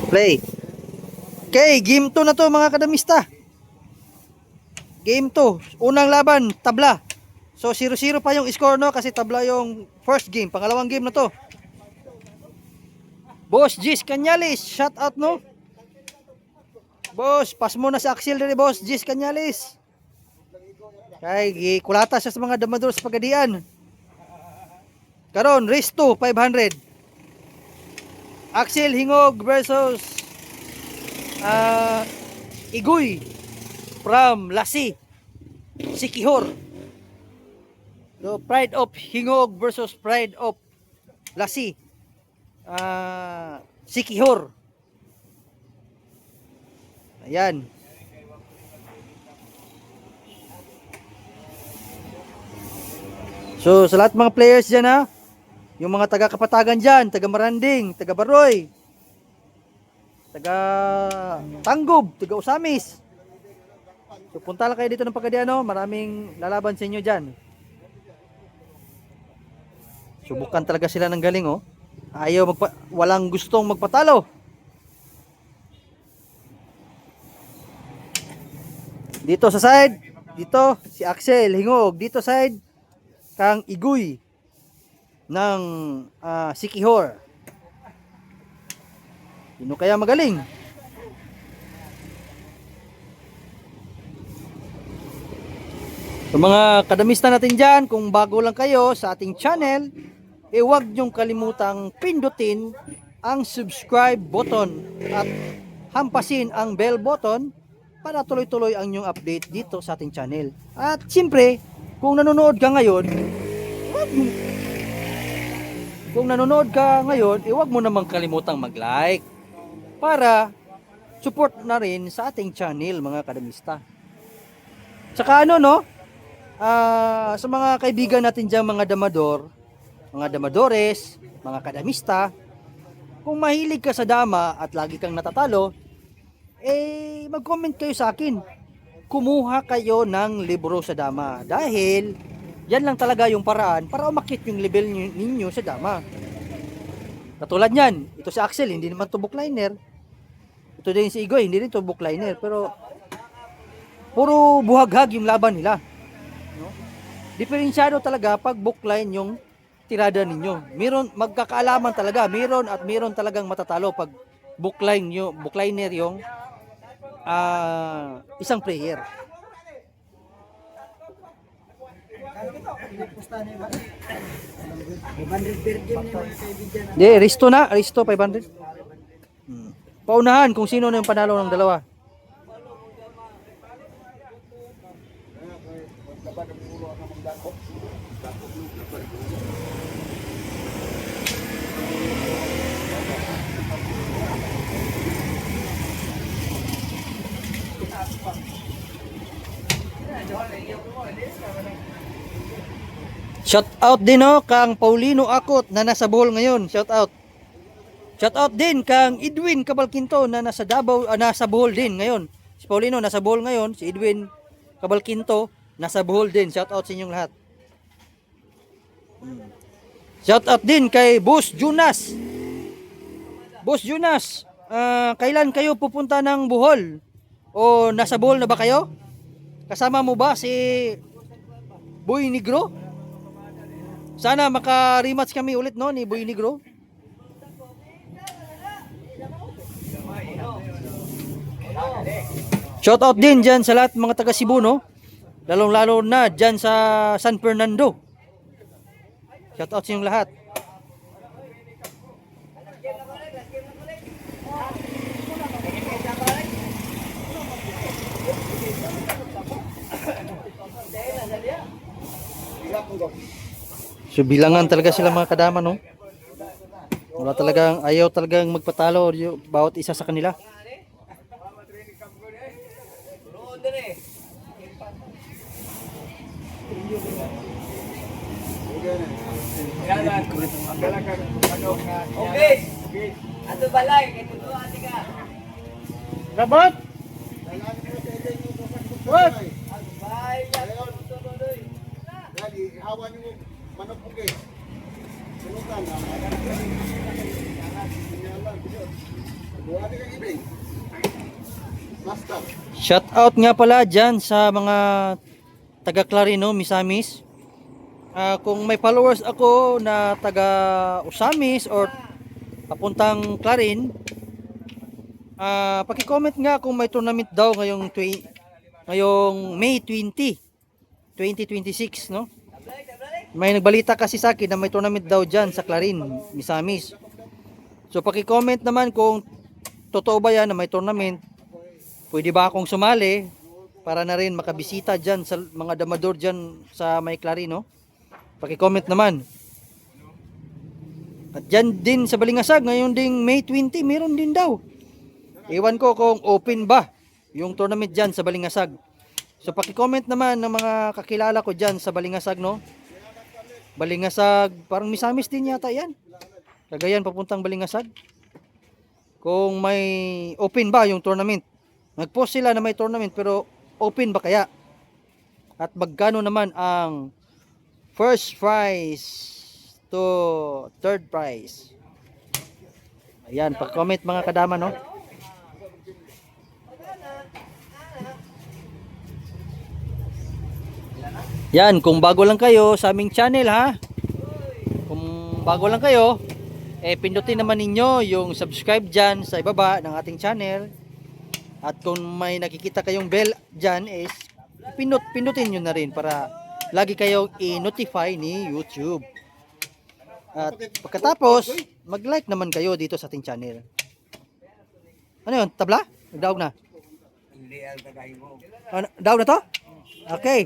Play. Okay, game 2 na to mga kadamista. Game 2. Unang laban, tabla. So 0-0 pa yung score no kasi tabla yung first game. Pangalawang game na to. Boss Gis Canyalis, shout out no. Boss, pas mo na sa Axel diri boss Gis Canyalis. Kay kulata siya sa mga damador sa Pagadian. Karon, race 2, 500. Axel Hingog versus Igoy from Lasi, Sikihor. So, Pride of Hingog versus Pride of Lasi, Sikihor. Ayan. So, sa lahat mga players dyan ha, yung mga taga Kapatagan dyan, taga Maranding, taga Baroy, taga Tanggob, taga Usamis. So, punta lang kayo dito ng Pagadiano, maraming lalaban sa inyo dyan. Subukan talaga sila ng galing oh. Walang gustong magpatalo. Dito sa side, dito si Axel Hingog, dito side kang Igoy ng Sikihor. Sino kaya magaling? So mga kadamista natin dyan, kung bago lang kayo sa ating channel, huwag nyong kalimutang pindutin ang subscribe button at hampasin ang bell button para tuloy-tuloy ang inyong update dito sa ating channel. At siyempre, kung nanonood ka ngayon, huwag mo namang kalimutang mag-like para support na rin sa ating channel mga kadamista. Tsaka sa mga kaibigan natin dyan, mga damador, mga damadores, mga kadamista, kung mahilig ka sa dama at lagi kang natatalo, mag-comment kayo sa akin. Kumuha kayo ng libro sa dama dahil yan lang talaga yung paraan para umakit yung level ninyo sa dama. Katulad nyan, ito si Axel, hindi naman to bookliner. Ito din si Igoy, hindi rin to bookliner, pero puro buhaghag yung laban nila. No? Diferensyado talaga pag bookline yung tirada ninyo. Meron magkakaalaman talaga, meron talagang matatalo pag bookliner yung isang player. Di, Risto 500. Paunahan kung sino na yung panalo ng dalawa. Shout out din kang Paulino Akot na nasa Bohol ngayon. Shout out. Shout out din kang Edwin Cabalquinto na nasa Davao, nasa Bohol din ngayon. Si Paulino nasa Bohol ngayon, si Edwin Cabalquinto nasa Bohol din. Shout out sa inyong lahat. Shout out din kay Boss Jonas. Boss Jonas, kailan kayo pupunta ng Bohol? O nasa Bohol na ba kayo? Kasama mo ba si Boy Negro? Sana maka-rematch kami ulit ni Boy Negro. Shout out din dyan sa lahat mga taga Cebu lalong-lalo na dyan sa San Fernando. Shout out sa inyong lahat. So bilangan talaga sila mga kadama ayaw talagang magpatalo yung bawat isa sa kanila. Okay. Ato balay, ito to ati ka. Rabot. What? Bye. Dali, hawan mo manok mo kay. Sulutan. Wala din kang ibig. Master. Shout out nga pala dyan sa mga taga Clarino, Misamis. Kung may followers ako na taga Usamis or papuntang Clarin, paki-comment nga kung may tournament daw ngayong May 20, 2026, no? May nagbalita kasi sa akin na may tournament daw dyan sa Clarin, Misamis. So paki-comment naman kung totoo ba yan na may tournament. Pwede ba akong sumali para na rin makabisita dyan sa mga damador dyan sa may Clarin, no? Paki-comment naman. At dyan din sa Balingasag, ngayon ding May 20, meron din daw. Ewan ko kung open ba yung tournament dyan sa Balingasag. So paki-comment naman ng mga kakilala ko dyan sa Balingasag, no? Balingasag, parang Misamis din yata yan. Cagayan papuntang Balingasag. Kung may open ba yung tournament. Nag-post sila na may tournament pero open ba kaya? At magkano naman ang first prize to third prize? Ayan, pag-comment mga kadama, no? Yan, kung bago lang kayo sa aming channel, ha? Kung bago lang kayo, pindutin naman ninyo yung subscribe dyan sa ibaba ng ating channel. At kung may nakikita kayong bell dyan, pindutin nyo na rin para lagi kayong i-notify ni YouTube. At pagkatapos, mag-like naman kayo dito sa ating channel. Ano yun? Tabla? Nagdaog na? Hindi ang tagay mo. Daog na to? Okay.